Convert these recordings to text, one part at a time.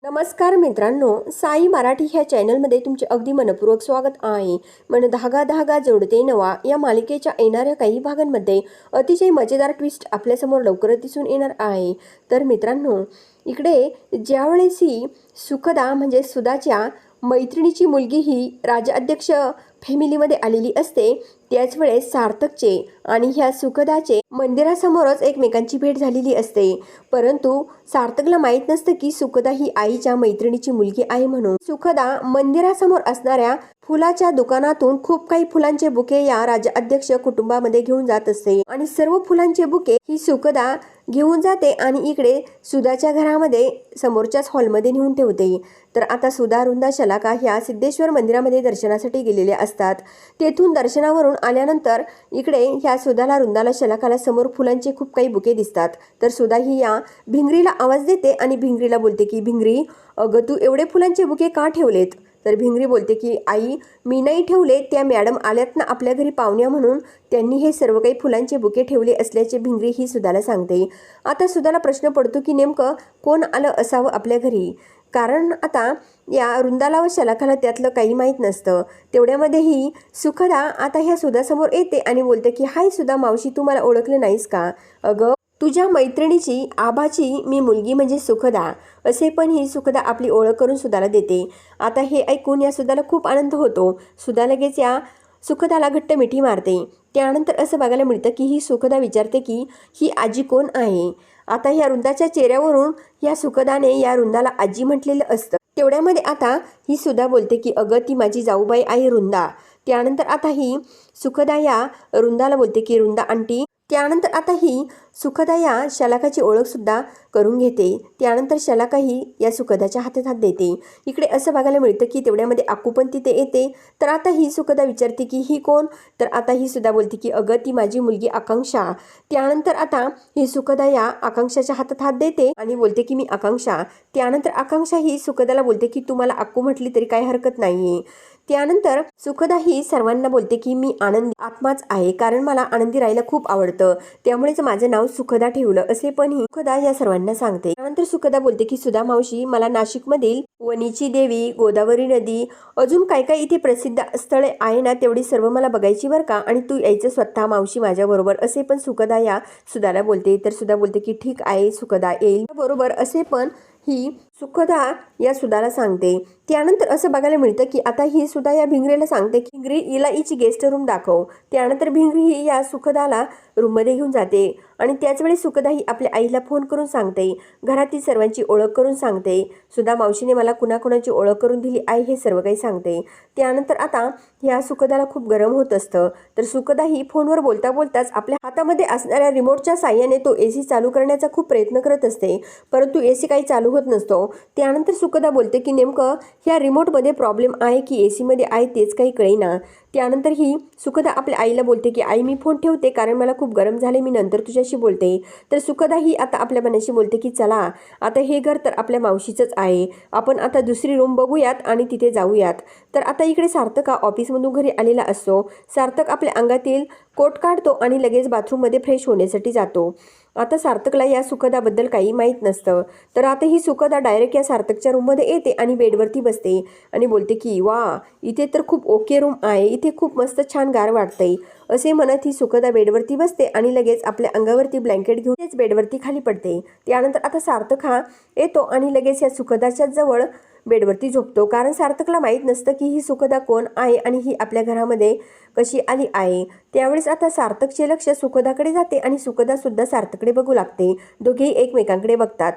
नमस्कार मित्रांनो, साई मराठी ह्या चॅनलमध्ये तुमचे अगदी मनपूर्वक स्वागत आहे. मन धागा धागा जोडते नवा या मालिकेच्या येणाऱ्या काही भागांमध्ये अतिशय मजेदार ट्विस्ट आपल्यासमोर लवकरच दिसून येणार आहे. तर मित्रांनो, इकडे ज्यावेळेस ही सुखदा म्हणजे सुधाच्या मैत्रिणीची मुलगी ही राजाध्यक्ष फॅमिलीमध्ये आलेली असते, त्याच वेळेस सार्थकचे आणि ह्या सुखदाचे मंदिरासमोरच एकमेकांची भेट झालेली असते. परंतु सार्थकला माहीत नसतं की सुखदा ही आईच्या मैत्रिणीची मुलगी आहे म्हणून. सुखदा मंदिरासमोर असणाऱ्या फुलाच्या दुकानातून खूप काही फुलांचे बुके या राजाध्यक्ष कुटुंबामध्ये घेऊन जात असते आणि सर्व फुलांचे बुके ही सुखदा घेऊन जाते आणि इकडे सुधाच्या घरामध्ये समोरच्याच हॉलमध्ये नेऊन ठेवते. तर आता सुधा, रुंदा, शलाका ह्या सिद्धेश्वर मंदिरामध्ये दर्शनासाठी गेलेल्या असतात. तेथून दर्शनावरून आल्यानंतर इकडे ह्या सुधाला, रुंदाला, शलाकाला समोर फुलांचे खूप काही बुके दिसतात. तर सुधा ही या भिंगरीला आवाज देते आणि भिंगरीला बोलते की भिंगरी, अगं तू एवढे फुलांचे बुके का ठेवलेत? तर भिंगरी बोलते की आई, मी नाही ठेवले, त्या मॅडम आल्यात ना आपल्या घरी पाहुण्या म्हणून, त्यांनी हे सर्व काही फुलांचे बुके ठेवले असल्याचे भिंगरी ही सुधाला सांगते. आता सुधाला प्रश्न पडतो की नेमकं कोण आलं असावं आपल्या घरी, कारण आता या रुंदाला व शलाकाला त्यातलं काही माहीत नसतं. तेवढ्यामध्येही सुखदा आता ह्या सुधासमोर येते आणि बोलते की हाय सुधा मावशी, तू मला ओळखलं नाहीस का? अगं तुझ्या मैत्रिणीची आबाची मी मुलगी म्हणजे सुखदा, असे पण ही सुखदा आपली ओळख करून सुधाला देते. आता हे ऐकून या सुधाला खूप आनंद होतो. सुधा लगेच या सुखदाला घट्ट मिठी मारते. त्यानंतर असं बघायला मिळतं की ही सुखदा विचारते की ही आजी कोण आहे. आता ह्या रुंदाच्या चेहऱ्यावरून या सुखदाने या रुंदाला आजी म्हटलेलं असतं. तेवढ्यामध्ये आता ही सुधा बोलते की अगं ती माझी जाऊबाई आहे रुंदा. त्यानंतर आता ही सुखदा या रुंदाला बोलते की रुंदा आंटी. त्यानंतर आता ही सुखदा या शलाकाची ओळखसुद्धा करून घेते. त्यानंतर शलाका ही या सुखदाच्या हातात हात देते. इकडे असं बघायला मिळतं की तेवढ्यामध्ये आकू पण तिथे येते. तर आता ही सुखदा विचारते की ही कोण? तर आता ही सुद्धा बोलते की अगं ती माझी मुलगी आकांक्षा. त्यानंतर आता ही सुखदा या आकांक्षाच्या हातात हात देते आणि बोलते की मी आकांक्षा. त्यानंतर आकांक्षा ही सुखदाला बोलते की तू मला आकू म्हटली तरी काही हरकत नाहीये. त्यानंतर सुखदा ही सर्वांना बोलते की मी आनंदी आत्माच आहे, कारण मला आनंदी राहायला खूप आवडतं, त्यामुळेच माझं नाव सुखदा ठेवलं, असे पण ही सुखदा या सर्वांना सांगते. त्यानंतर सुखदा बोलते की सुधा मावशी, मला नाशिकमधील वणीची देवी, गोदावरी नदी, अजून काय काय इथे प्रसिद्ध स्थळे आहे ना, तेवढी सर्व मला बघायची बरं का, आणि तू यायचं स्वतः मावशी माझ्याबरोबर, असे पण सुखदा या सुधाला बोलते. तर सुधा बोलते की ठीक आहे सुखदा, येईल बरोबर, असे पण ही सुखदा या सुधाला सांगते. त्यानंतर असं बघायला मिळतं की आता ही सुद्धा या भिंगरीला सांगते की भिंगरी, हिला हिची गेस्ट रूम दाखव. त्यानंतर भिंगरी ही या सुखदाला रूममध्ये घेऊन जाते आणि त्याच वेळी सुखदा ही आपल्या आईला फोन करून सांगते, घरातील सर्वांची ओळख करून सांगते. सुधा मावशीने मला कुणाकुणाची ओळख करून दिली आहे हे सर्व काही सांगते. त्यानंतर आता ह्या सुखदाला खूप गरम होत असतं. तर सुखदा ही फोनवर बोलता बोलताच आपल्या हातामध्ये असणाऱ्या रिमोटच्या साह्याने तो AC चालू करण्याचा खूप प्रयत्न करत असते, परंतु AC काही चालू होत नसतो. त्यानंतर सुखदा बोलते की नेमकं ह्या रिमोटमध्ये प्रॉब्लेम आहे की AC मध्ये आहे तेच काही कळेना. त्यानंतर ही सुखदा आपल्या आईला बोलते की आई, मी फोन ठेवते कारण मला खूप गरम झाले, मी नंतर तुझ्याशी बोलते. तर सुखदा ही आता आपल्या मनाशी बोलते की चला आता हे घर तर आपल्या मावशीचंच आहे, आपण आता दुसरी रूम बघूयात आणि तिथे जाऊयात. तर आता इकडे सार्थक हा ऑफिसमधून घरी आलेला असतो. सार्थक आपल्या अंगातील कोट काढतो आणि लगेच बाथरूममध्ये फ्रेश होण्यासाठी जातो. आता सार्थकला या सुखदाबद्दल काही माहीत नसतं. तर आता ही सुखदा डायरेक्ट या सार्थकच्या रूममध्ये येते आणि बेडवरती बसते आणि बोलते की वा, इथे तर खूप ओके रूम आहे, इथे खूप मस्त छान गार वाटतंय, असे म्हणत ही सुखदा बेडवरती बसते आणि लगेच आपल्या अंगावरती ब्लँकेट घेऊन तेच बेडवरती खाली पडते. त्यानंतर आता सार्थक हा येतो आणि लगेच या सुखदाच्या जवळ बेडवरती झोपतो, कारण सार्थकला माहीत नसतं की ही सुखदा कोण आहे आणि ही आपल्या घरामध्ये कशी आली आहे. त्यावेळेस आता सार्थकचे लक्ष सुखदाकडे जाते आणि सुखदा सुद्धा सार्थकडे बघू लागते. दोघेही एकमेकांकडे बघतात.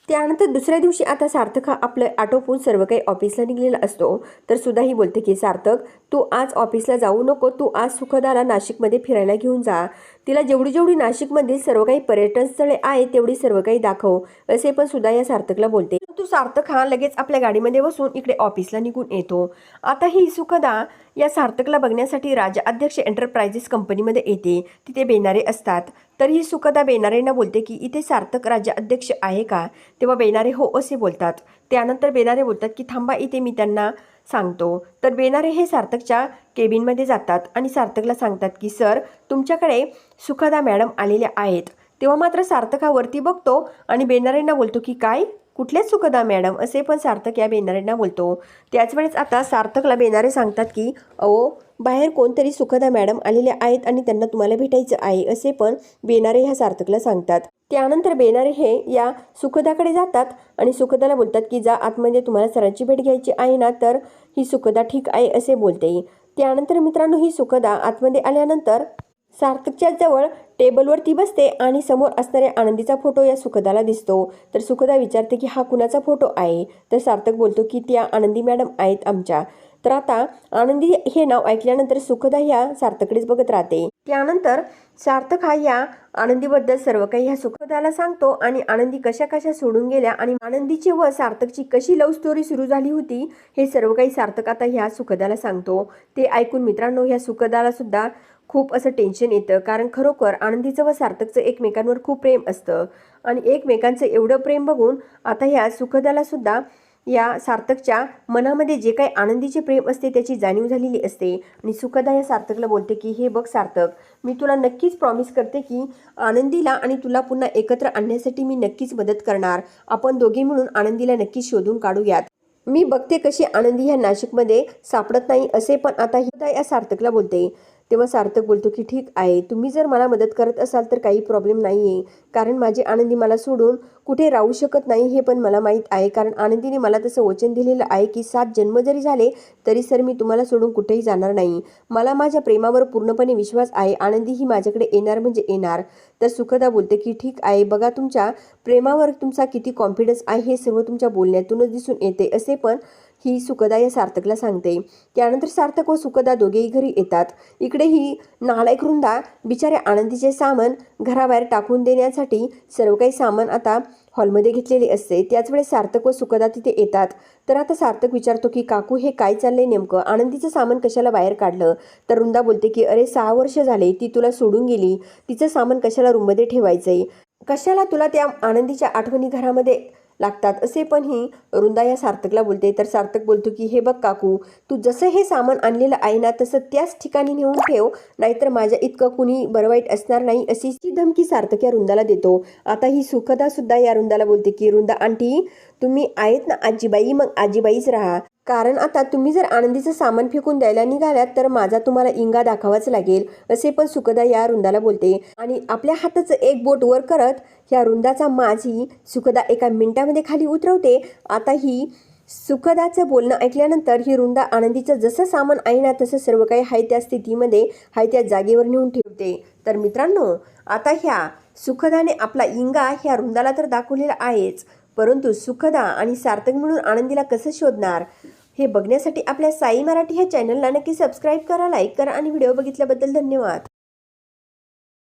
त्यानंतर दुसऱ्या दिवशी आता सार्थक हा आपलं आटोपून सर्व काही ऑफिसला निघलेला असतो. तर सुद्धा ही बोलते की सार्थक, तू आज ऑफिसला जाऊ नको, तू आज सुखदाला नाशिकमध्ये फिरायला घेऊन जा, तिला जेवढी जेवढी नाशिकमध्ये सर्व काही पर्यटन स्थळे आहे तेवढी सर्व काही दाखव, असे पण सुद्धा या सार्थकला बोलते. तू सार्थक हा लगेच आपल्या गाडीमध्ये बसून इकडे ऑफिसला निघून येतो. आता ही सुखदा या सार्थकला बघण्यासाठी राजाध्यक्ष एंटरप्राइजेस कंपनीमध्ये येते. तिथे बेनारे असतात. तर ही सुखदा बेनारेंना बोलते की इथे सार्थक राज्याध्यक्ष आहे का? तेव्हा बेनारे हो असे बोलतात. त्यानंतर बेनारे बोलतात की थांबा, इथे मी त्यांना सांगतो. तर बेनारे हे सार्थकच्या केबिनमध्ये जातात आणि सार्थकला सांगतात की सर, तुमच्याकडे सुखदा मॅडम आलेल्या आहेत. तेव्हा मात्र सार्थक हा वरती बघतो आणि बेनारेंना बोलतो की काय, कुठलेच सुखदा मॅडम असे पण सार्थक या बेनारेंना बोलतो. त्याच वेळेस आता सार्थकला बेनारे सांगतात की अहो बाहेर कोणतरी सुखदा मॅडम आलेले आहेत आणि त्यांना तुम्हाला भेटायचं आहे असे पण बेनारे ह्या सार्थकला सांगतात. त्यानंतर बेनारे हे या सुखदाकडे जातात आणि सुखदाला बोलतात की जा आतमध्ये तुम्हाला सरांची भेट घ्यायची आहे ना. तर ही सुखदा ठीक आहे असे बोलते. त्यानंतर मित्रांनो ही सुखदा आतमध्ये आल्यानंतर सार्थकच्या जवळ टेबलवरती बसते आणि समोर असणाऱ्या आनंदीचा फोटो या सुखदाला दिसतो. तर सुखदा विचारते की हा कुणाचा फोटो आहे. तर सार्थक बोलतो की त्या आनंदी मॅडम आहेत आमच्या. तर आता आनंदी हे नाव ऐकल्यानंतर सुखदा ह्या सार्थककडेच बघत राहते. त्यानंतर सार्थक हा या आनंदीबद्दल सर्व काही ह्या सुखदाला सांगतो आणि आनंदी कशा कशा सोडून गेल्या आणि आनंदीची व सार्थकची कशी लव्ह स्टोरी सुरू झाली होती हे सर्व काही सार्थक आता ह्या सुखदाला सांगतो. ते ऐकून मित्रांनो ह्या सुखदाला सुद्धा खूप असं टेन्शन येतं. कारण खरोखर आनंदीचं व सार्थकचं एकमेकांवर खूप प्रेम असतं आणि एकमेकांचं एवढं प्रेम बघून आता ह्या सुखदाला सुद्धा या सार्थकच्या मनामध्ये जे काही आनंदीचे प्रेम असते त्याची जाणीव झालेली असते. आणि सुखदा या सार्थकला बोलते की हे बघ सार्थक, मी तुला नक्कीच प्रॉमिस करते की आनंदीला आणि तुला पुन्हा एकत्र आणण्यासाठी मी नक्कीच मदत करणार. आपण दोघे मिळून आनंदीला नक्कीच शोधून काढूयात. मी बघते कशी आनंदी ह्या नाशिकमध्ये सापडत नाही असे पण आता ही या सार्थकला बोलते. तेव्हा सार्थक बोलतो की ठीक आहे, तुम्ही जर मला मदत करत असाल तर काही प्रॉब्लेम नाही आहे. कारण माझी आनंदी मला सोडून कुठे राहू शकत नाही हे पण मला माहीत आहे. कारण आनंदीने मला तसं वचन दिलेलं आहे की 7 जन्म जरी झाले तरी सर मी तुम्हाला सोडून कुठेही जाणार नाही. मला माझ्या प्रेमावर पूर्णपणे विश्वास आहे. आनंदी ही माझ्याकडे येणार म्हणजे येणार. तर सुखदा बोलते की ठीक आहे, बघा तुमच्या प्रेमावर तुमचा किती कॉन्फिडन्स आहे हे सर्व तुमच्या बोलण्यातूनच दिसून येते असे पण ही सुखदा या सार्थकला सांगते. त्यानंतर सार्थक व सुखदा दोघेही घरी येतात. इकडे ही नालायक वृंदा बिचाऱ्या आनंदीचे सामान घराबाहेर टाकून देण्यासाठी सर्व काही सामान आता हॉलमध्ये घेतलेले असते. त्याच वेळेस सार्थक व सुखदा तिथे येतात. तर आता सार्थक विचारतो की काकू हे काय चाललंय नेमकं, आनंदीचं सामान कशाला बाहेर काढलं. तर वृंदा बोलते की अरे 6 वर्ष झाले ती तुला सोडून गेली, तिचं सामान कशाला रूममध्ये ठेवायचंय, कशाला तुला त्या आनंदीच्या आठवणी घरामध्ये लागतात असे पण ही वृंदा या सार्थकला बोलते. तर सार्थक बोलतो की हे बघ काकू, तू जसं हे सामान आणलेलं आहे ना तसं त्याच ठिकाणी नेऊन ठेव, नाहीतर माझ्या इतकं कुणी बरं वाईट असणार नाही अशी धमकी सार्थक या वृंदाला देतो. आता ही सुखदा सुद्धा या वृंदाला बोलते की वृंदा आंटी तुम्ही आहेत ना आजीबाई, मग आजीबाईच राहा. कारण आता तुम्ही जर आनंदीचं सामान फेकून द्यायला निघाल्यात तर माझा तुम्हाला इंगा दाखवाच लागेल असे पण सुखदा या वृंदाला बोलते. आणि आपल्या हाताचं एक बोट वर करत ह्या वृंदाचा माझी सुखदा एका मिनिटामध्ये खाली उतरवते. आता ही सुखदाचं बोलणं ऐकल्यानंतर ही वृंदा आनंदीचं जसं सामान आहे ना तसं सर्व काही हाय त्या स्थितीमध्ये हाय त्या जागेवर नेऊन ठेवते. तर मित्रांनो आता ह्या सुखदाने आपला इंगा ह्या वृंदाला तर दाखवलेला आहेच, परंतु सुखदा आणि सार्थक मिळून आनंदीला कसं शोधणार हे बघण्यासाठी आपल्या साई मराठी ह्या चॅनलला नक्की सबस्क्राईब करा, लाईक करा आणि व्हिडिओ बघितल्याबद्दल धन्यवाद.